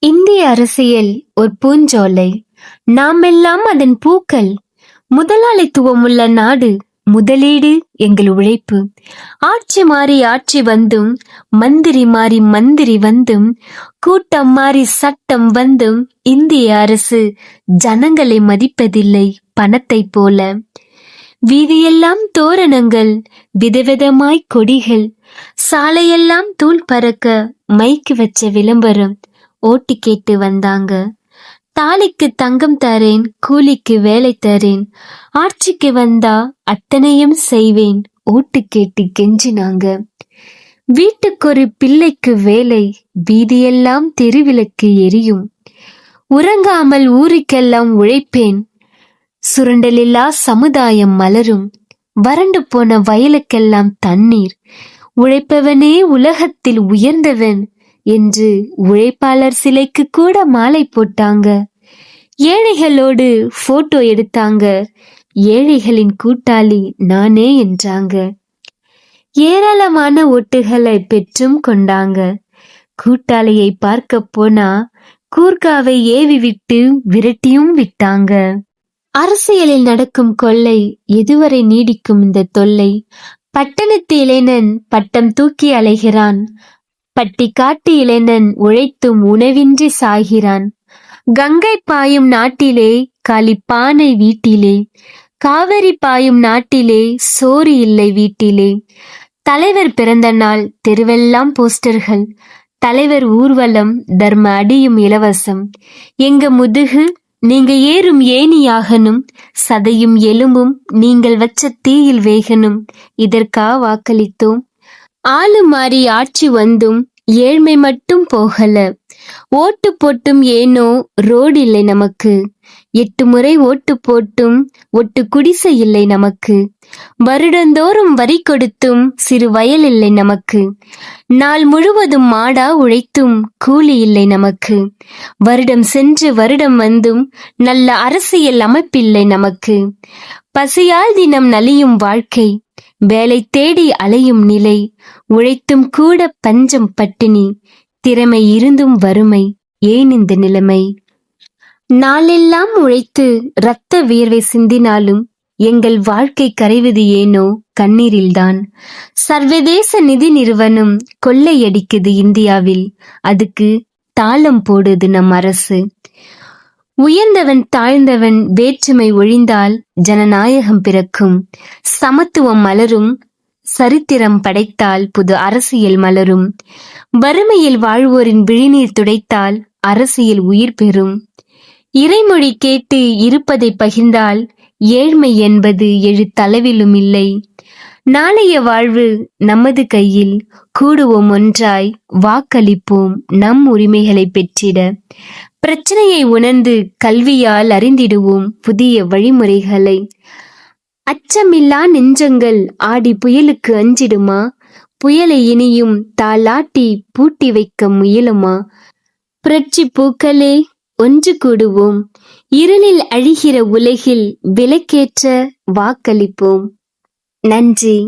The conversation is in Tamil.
இந்திய அரசியல் ஒரு பூஞ்சோலை. நாமெல்லாம் அதன் பூக்கள். முதலாளித்துவம் உள்ள நாடு. முதலீடு எங்கள் உழைப்பு. ஆட்சி மாறி ஆட்சி வந்தும், மந்திரி மாறி மந்திரி வந்தும், கூட்டம் மாறி சட்டம் வந்தும் இந்திய அரசு ஜனங்களை மதிப்பதில்லை பணத்தை போல. வீதியெல்லாம் தோரணங்கள், விதவிதமாய் கொடிகள், சாலையெல்லாம் தூள் பறக்க மைக்கு வச்ச விளம்பரம். ஓட்டு கேட்டு வந்தாங்க. தாலிக்கு தங்கம் தரேன், கூலிக்கு வேலை தரேன், ஆட்சிக்கு வந்தா அத்தனையும் செய்வேன், ஓட்டு கேட்டு கெஞ்சினாங்க. வீட்டுக்கு ஒரு பிள்ளைக்கு வேலை, வீதியெல்லாம் தெருவிளக்கு எரியும். உறங்காமல் ஊருக்கெல்லாம் உழைப்பேன், சுரண்டலில்லா சமுதாயம் மலரும். வறண்டு போன வயலுக்கெல்லாம் தண்ணீர். உழைப்பவனே உலகத்தில் உயர்ந்தவன் என்று உழைப்பாளர் சிலைக்கு கூட மாலை போட்டாங்க. ஏழைகளோடு போட்டோ எடுத்தாங்க. ஏழைகளின் கூட்டாளி நானே என்றாங்க. ஏராளமான ஓட்டுகளை பெற்றும் கொண்டாங்க. கூட்டாளியை பார்க்க போனா கூர்காவை ஏவி விட்டு விரட்டியும் விட்டாங்க. அரசியலில் நடக்கும் கொள்ளை, எதுவரை நீடிக்கும் இந்த தொல்லை? பட்டணத்து இளைஞன் பட்டம் தூக்கி அலைகிறான். பட்டி காட்டு இளைஞன் உழைத்தும் உணவின்றி சாகிறான். கங்கை பாயும் நாட்டிலே களிப்பானை வீட்டிலே, காவிரி பாயும் நாட்டிலே சோறு இல்லை வீட்டிலே. தலைவர் பிறந்த நாள், தெருவெல்லாம் போஸ்டர்கள். தலைவர் ஊர்வலம், தர்ம அடியும் இலவசம். எங்க முதுகு நீங்க ஏறும் ஏணியாகணும், சதையும் எலும்பும் நீங்கள் வச்ச தீயில் வேகணும். இதற்கா வாக்களித்தோம்? ஆளு மாறி ஆட்சி வந்தும் ஏழ்மை மட்டும் போகல. ஓட்டு போட்டும் ஏனோ ரோடு இல்லை நமக்கு. 8 முறை ஓட்டு போட்டும் ஒட்டு குடிசை இல்லை நமக்கு. வருடந்தோறும் வரி கொடுத்தும் சிறு வயல் இல்லை நமக்கு. நாள் முழுவதும் மாடா உழைத்தும் கூலி இல்லை நமக்கு. வருடம் சென்று வருடம் வந்தும் நல்ல அரசியல் அமைப்பில்லை நமக்கு. பசியால் தினம் நலியும் வாழ்க்கை, வேலை தேடி அலையும் நிலை, உழைத்தும் கூட பஞ்சம் பட்டினி, திறமை இருந்தும் வறுமை, ஏன் இந்த நிலைமை? நாளெல்லாம் உழைத்து இரத்த வியர்வை சிந்தினாலும் எங்கள் வாழ்க்கை கரைவது ஏனோ கண்ணீரில்தான். சர்வதேச நிதி நிறுவனம் கொள்ளையடிக்குது இந்தியாவில், அதுக்கு தாளம் போடுது நம் அரசு. உயர்ந்தவன் தாழ்ந்தவன் வேற்றுமை ஒழிந்தால் ஜனநாயகம் பிறக்கும், சமத்துவம் மலரும். சரித்திரம் படைத்தால் புது அரசியல் மலரும். வறுமையில் வாழ்வோரின் விழிநீர் துடைத்தால் அரசியல் உயிர் பெறும். இறைமொழி கேட்டு இருப்பதை பகிர்ந்தால் ஏழ்மை என்பது எழுத்தளவிலும் இல்லை. நாளைய வாழ்வு நமது கையில், கூடுவோம் ஒன்றாய், வாக்களிப்போம் நம் உரிமைகளை பெற்றிட. பிரச்சனையை உணர்ந்து கல்வியால் அறிந்திடுவோம் புதிய வழிமுறைகளை. அச்சமில்லா நெஞ்சங்கள் ஆடி புயலுக்கு அஞ்சிடுமா? புயலை இனியும் தாளாட்டி பூட்டி வைக்க முயலுமா? புரட்சி பூக்களே ஒன்று கூடுவோம், இருளில் அழிகிற உலகில் விளக்கேற்ற வாக்களிப்போம். நன்றி.